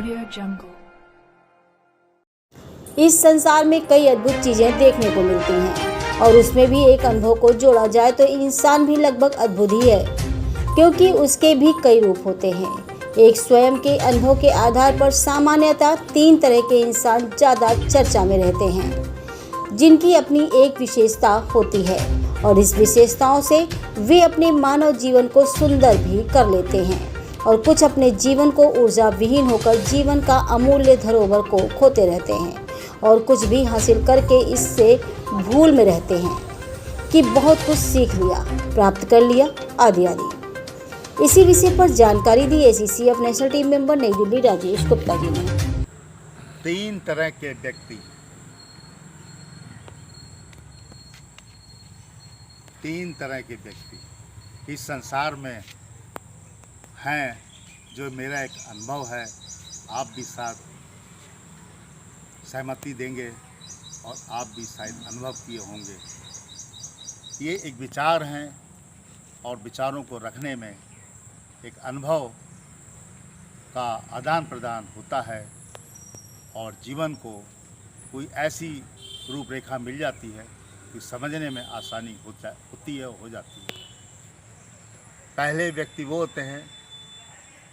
Audio Jungle। इस संसार में कई अद्भुत चीजें देखने को मिलती हैं और उसमें भी एक अनुभव को जोड़ा जाए तो इंसान भी लगभग अद्भुत ही है, क्योंकि उसके भी कई रूप होते हैं। एक स्वयं के अनुभव के आधार पर सामान्यतः 3 तरह के इंसान ज़्यादा चर्चा में रहते हैं, जिनकी अपनी एक विशेषता होती है और इस विशेषताओं से वे अपने मानव जीवन को सुंदर भी कर लेते हैं और कुछ अपने जीवन को ऊर्जा विहीन होकर जीवन का अमूल्य धरोहर को खोते रहते हैं और कुछ भी हासिल करके इससे भूल में रहते हैं कि बहुत कुछ सीख लिया, प्राप्त कर लिया आदि आदि। इसी विषय पर जानकारी दी ACCF नेशनल टीम मेंबर नई दिल्ली राजेश गुप्ता जी ने। 3 तरह के व्यक्ति, 3 तरह के व्यक्ति इस संसार में हैं, जो मेरा एक अनुभव है, आप भी साथ सहमति देंगे और आप भी शायद अनुभव किए होंगे। ये एक विचार हैं और विचारों को रखने में एक अनुभव का आदान प्रदान होता है और जीवन को कोई ऐसी रूपरेखा मिल जाती है कि समझने में आसानी होती है, हो जाती है। पहले व्यक्ति वो होते हैं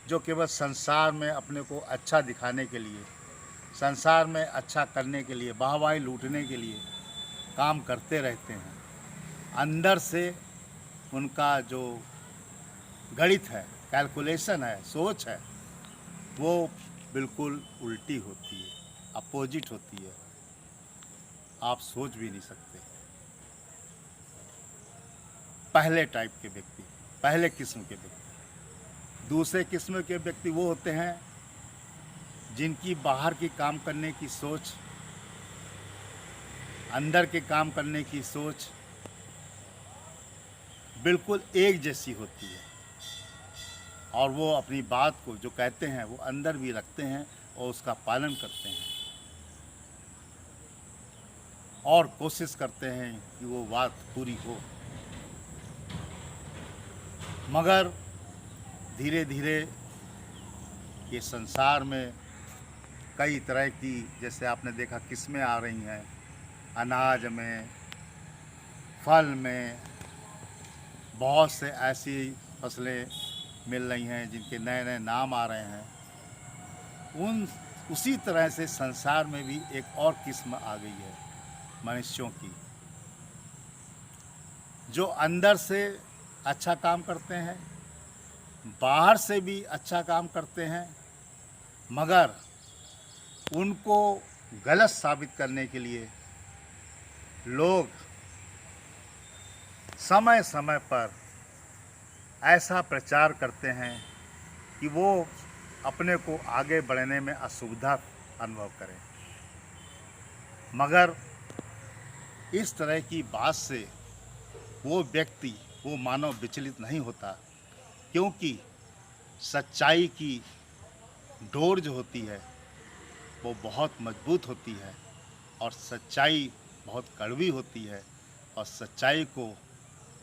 जो केवल संसार में अपने को अच्छा दिखाने के लिए, संसार में अच्छा करने के लिए, वाहवाही लूटने के लिए काम करते रहते हैं। अंदर से उनका जो गणित है, कैलकुलेशन है, सोच है, वो बिल्कुल उल्टी होती है, अपोजिट होती है। आप सोच भी नहीं सकते। पहले टाइप के व्यक्ति, पहले किस्म के व्यक्ति। दूसरे किस्म के व्यक्ति वो होते हैं जिनकी बाहर की काम करने की सोच, अंदर के काम करने की सोच बिल्कुल एक जैसी होती है और वो अपनी बात को जो कहते हैं वो अंदर भी रखते हैं और उसका पालन करते हैं और कोशिश करते हैं कि वो बात पूरी हो। मगर धीरे धीरे ये संसार में कई तरह की, जैसे आपने देखा, किस्में आ रही हैं। अनाज में, फल में बहुत से ऐसी फसलें मिल रही हैं जिनके नए नए नाम आ रहे हैं। उसी तरह से संसार में भी एक और किस्म आ गई है मनुष्यों की, जो अंदर से अच्छा काम करते हैं, बाहर से भी अच्छा काम करते हैं, मगर उनको गलत साबित करने के लिए लोग समय समय पर ऐसा प्रचार करते हैं कि वो अपने को आगे बढ़ने में असुविधा अनुभव करें। मगर इस तरह की बात से वो व्यक्ति, वो मानव विचलित नहीं होता, क्योंकि सच्चाई की डोर जो होती है वो बहुत मजबूत होती है और सच्चाई बहुत कड़वी होती है और सच्चाई को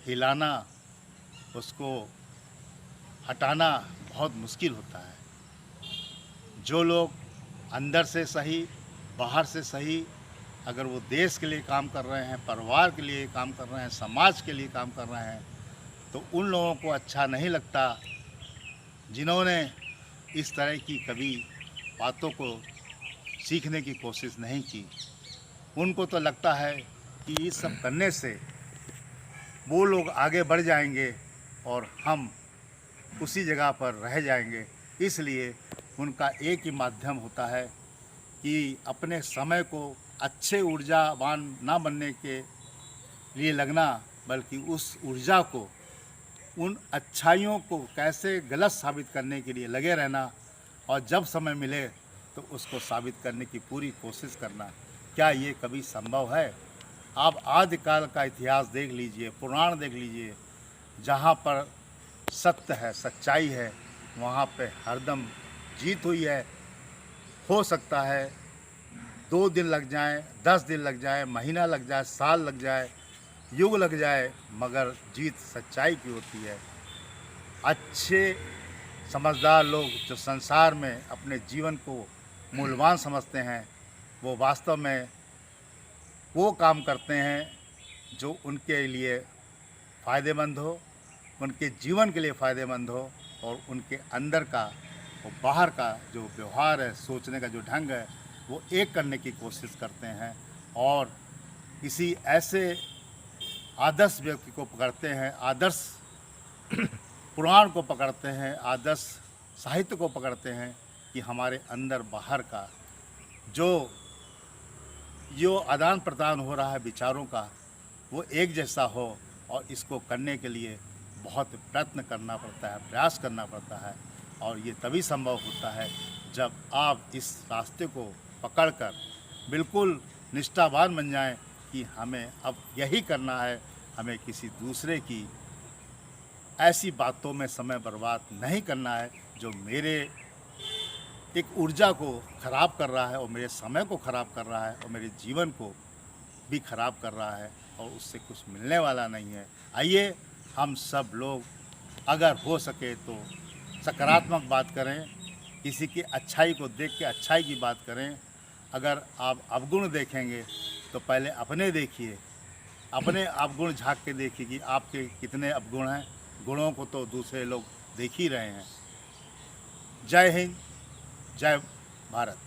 हिलाना, उसको हटाना बहुत मुश्किल होता है। जो लोग अंदर से सही, बाहर से सही, अगर वो देश के लिए काम कर रहे हैं, परिवार के लिए काम कर रहे हैं, समाज के लिए काम कर रहे हैं, तो उन लोगों को अच्छा नहीं लगता जिन्होंने इस तरह की कभी बातों को सीखने की कोशिश नहीं की। उनको तो लगता है कि ये सब करने से वो लोग आगे बढ़ जाएंगे और हम उसी जगह पर रह जाएंगे। इसलिए उनका एक ही माध्यम होता है कि अपने समय को अच्छे ऊर्जावान ना बनने के लिए लगना, बल्कि उस ऊर्जा को, उन अच्छाइयों को कैसे गलत साबित करने के लिए लगे रहना और जब समय मिले तो उसको साबित करने की पूरी कोशिश करना। क्या ये कभी संभव है? आप आदिकाल का इतिहास देख लीजिए, पुराण देख लीजिए, जहाँ पर सत्य है, सच्चाई है, वहाँ पे हरदम जीत हुई है। हो सकता है 2 दिन लग जाएं, 10 दिन लग जाए, महीना लग जाए, साल लग जाए, युग लग जाए, मगर जीत सच्चाई की होती है। अच्छे समझदार लोग जो संसार में अपने जीवन को मूल्यवान समझते हैं, वो वास्तव में वो काम करते हैं जो उनके लिए फ़ायदेमंद हो, उनके जीवन के लिए फ़ायदेमंद हो, और उनके अंदर का और बाहर का जो व्यवहार है, सोचने का जो ढंग है, वो एक करने की कोशिश करते हैं और किसी ऐसे आदर्श व्यक्ति को पकड़ते हैं, आदर्श पुराण को पकड़ते हैं, आदर्श साहित्य को पकड़ते हैं कि हमारे अंदर बाहर का जो आदान प्रदान हो रहा है विचारों का, वो एक जैसा हो, और इसको करने के लिए बहुत प्रयत्न करना पड़ता है, प्रयास करना पड़ता है, और ये तभी संभव होता है जब आप इस रास्ते को पकड़कर बिल्कुल निष्ठावान बन जाएं कि हमें अब यही करना है, हमें किसी दूसरे की ऐसी बातों में समय बर्बाद नहीं करना है जो मेरे एक ऊर्जा को ख़राब कर रहा है और मेरे समय को ख़राब कर रहा है और मेरे जीवन को भी ख़राब कर रहा है, और उससे कुछ मिलने वाला नहीं है। आइए हम सब लोग अगर हो सके तो सकारात्मक बात करें, किसी की अच्छाई को देख के अच्छाई की बात करें। अगर आप अवगुण देखेंगे तो पहले अपने देखिए, अपने अवगुण झांक के देखिए कि आपके कितने अवगुण हैं। गुणों को तो दूसरे लोग देख ही रहे हैं। जय हिंद, जय भारत।